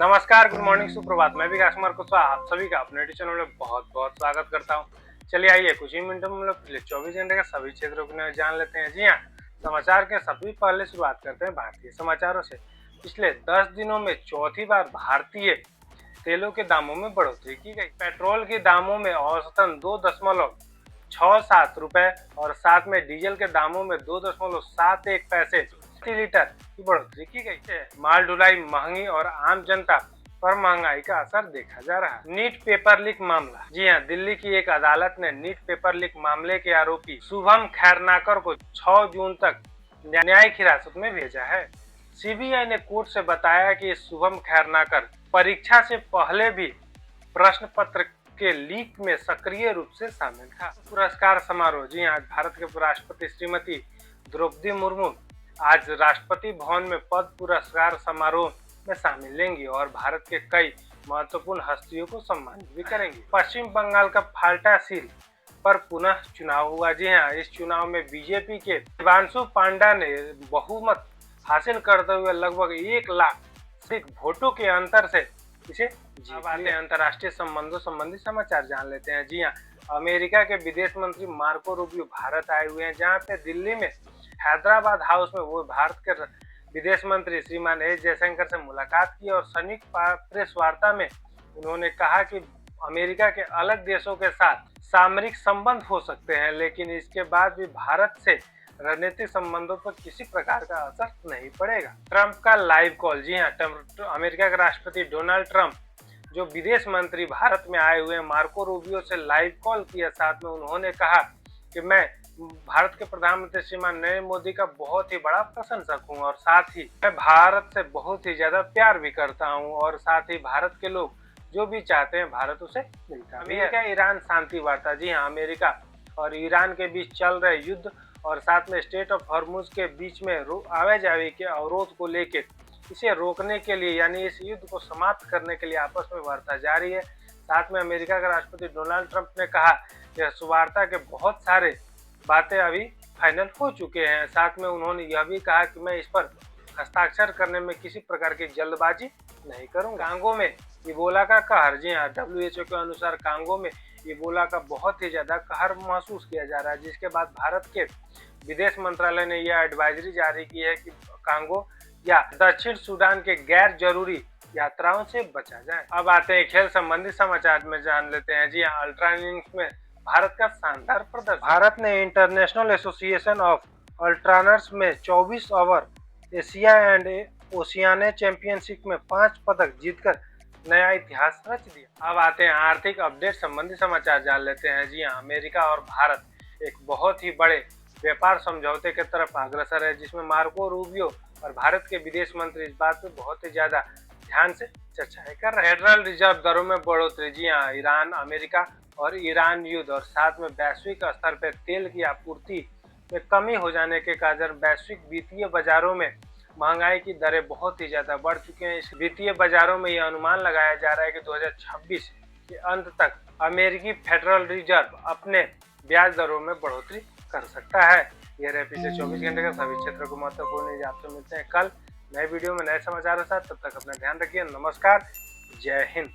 नमस्कार, good morning, सुप्रभात। मैं विकास कुमार कुशवाहा आप सभी का अपने यूट्यूब चैनल में बहुत बहुत स्वागत करता हूं। चलिए आइए कुछ ही मिनटों में हम लोग पिछले 24 घंटे का सभी क्षेत्रों को जान लेते हैं। जी हाँ, समाचार के सभी पहले शुरुआत करते हैं भारतीय समाचारों से। पिछले 10 दिनों में चौथी बार भारतीय तेलों के दामों में बढ़ोतरी की गई। पेट्रोल के दामों में औसतन 2.67 रुपए और साथ में डीजल के दामों में 2.71 पैसे प्रति लीटर की बढ़ोतरी की गई। माल ढुलाई महंगी और आम जनता पर महंगाई का असर देखा जा रहा है। नीट पेपर लीक मामला। जी हां, दिल्ली की एक अदालत ने नीट पेपर लीक मामले के आरोपी शुभम खैरनाकर को 6 जून तक न्यायिक हिरासत में भेजा है। सीबीआई ने कोर्ट से बताया कि शुभम खैरनाकर परीक्षा से पहले भी प्रश्न पत्र के लीक में सक्रिय रूप से शामिल था। पुरस्कार समारोह। जी आज भारत के उपराष्ट्रपति श्रीमती द्रौपदी मुर्मू आज राष्ट्रपति भवन में पद पुरस्कार समारोह में शामिल लेंगी और भारत के कई महत्वपूर्ण हस्तियों को सम्मानित भी करेंगी। पश्चिम बंगाल का फाल्टा सील पर पुनः चुनाव हुआ। जी हाँ, इस चुनाव में बीजेपी के शिवांशु पांडा ने बहुमत हासिल करते हुए लगभग 1 लाख से वोटों के अंतर से इसे जीत लिया। अंतर्राष्ट्रीय संबंधों संबंधी समाचार जान लेते हैं। जी हाँ, अमेरिका के विदेश मंत्री मार्को रूबियो भारत आए हुए हैं, जहाँ पे दिल्ली में हैदराबाद हाउस में वो भारत के विदेश मंत्री श्रीमान एस जयशंकर से मुलाकात की और संयुक्त प्रेस वार्ता में उन्होंने कहा कि अमेरिका के अलग देशों के साथ सामरिक संबंध हो सकते हैं, लेकिन इसके बाद भी भारत से रणनीतिक संबंधों पर किसी प्रकार का असर नहीं पड़ेगा। ट्रंप का लाइव कॉल। जी हाँ, अमेरिका के राष्ट्रपति डोनाल्ड ट्रंप जो विदेश मंत्री भारत में आए हुए मार्को रूबियो से लाइव कॉल किया। साथ में उन्होंने कहा कि मैं भारत के प्रधानमंत्री श्रीमान नरेंद्र मोदी का बहुत ही बड़ा प्रशंसक हूं और साथ ही मैं भारत से बहुत ही ज्यादा प्यार भी करता हूं और साथ ही भारत के लोग जो भी चाहते हैं भारत उसे मिलता भी है। अमेरिका ईरान शांति वार्ता। जी हाँ, अमेरिका और ईरान के बीच चल रहे युद्ध और साथ में स्टेट ऑफ हॉर्मुज के बीच में आवाजाही के अवरोध को लेकर इसे रोकने के लिए यानी इस युद्ध को समाप्त करने के लिए आपस में वार्ता जारी है। साथ में अमेरिका के राष्ट्रपति डोनाल्ड ट्रंप ने कहा कि इस वार्ता के बहुत सारे बातें अभी फाइनल हो चुके हैं। साथ में उन्होंने यह भी कहा कि मैं इस पर हस्ताक्षर करने में किसी प्रकार की जल्दबाजी नहीं करूंगा। कांगो में इबोला का कहर। जी हाँ, WHO के अनुसार कांगो में इबोला का बहुत ही ज्यादा कहर महसूस किया जा रहा है, जिसके बाद भारत के विदेश मंत्रालय ने यह एडवाइजरी जारी की है कि कांगो या दक्षिण सूडान के गैर जरूरी यात्राओं से बचा जाए। अब आते हैं खेल संबंधी समाचार में जान लेते हैं। जी हाँ, अल्ट्रा इनिंग्स में भारत का शानदार प्रदर्शन। भारत ने इंटरनेशनल एसोसिएशन ऑफ अल्ट्रानर्स में 24 ओवर एशिया एंड ओशियाने चैंपियनशिप में 5 पदक जीतकर नया इतिहास रच दिया। अब आते हैं आर्थिक अपडेट संबंधी समाचार जान लेते हैं। जी हाँ, अमेरिका और भारत एक बहुत ही बड़े व्यापार समझौते की तरफ अग्रसर है, जिसमें मार्को रूबियो और भारत के विदेश मंत्री इस बात पे बहुत ही ज्यादा ध्यान से चर्चाएं कर रहे हैं। फेडरल रिजर्व दरों में बढ़ोतरी। जी हाँ, ईरान, अमेरिका और ईरान युद्ध और साथ में वैश्विक स्तर पर तेल की आपूर्ति में कमी हो जाने के कारण वैश्विक वित्तीय बाजारों में महंगाई की दरें बहुत ही ज्यादा बढ़ चुकी हैं। इस वित्तीय बाजारों में यह अनुमान लगाया जा रहा है कि 2026 के अंत तक अमेरिकी फेडरल रिजर्व अपने ब्याज दरों में बढ़ोतरी कर सकता है। यह रहे पिछले 24 घंटे का सभी क्षेत्रों को महत्वपूर्ण। आपसे मिलते हैं कल नए वीडियो में नए समाचारों के साथ। तब तक अपना ध्यान रखिए। नमस्कार, जय हिंद।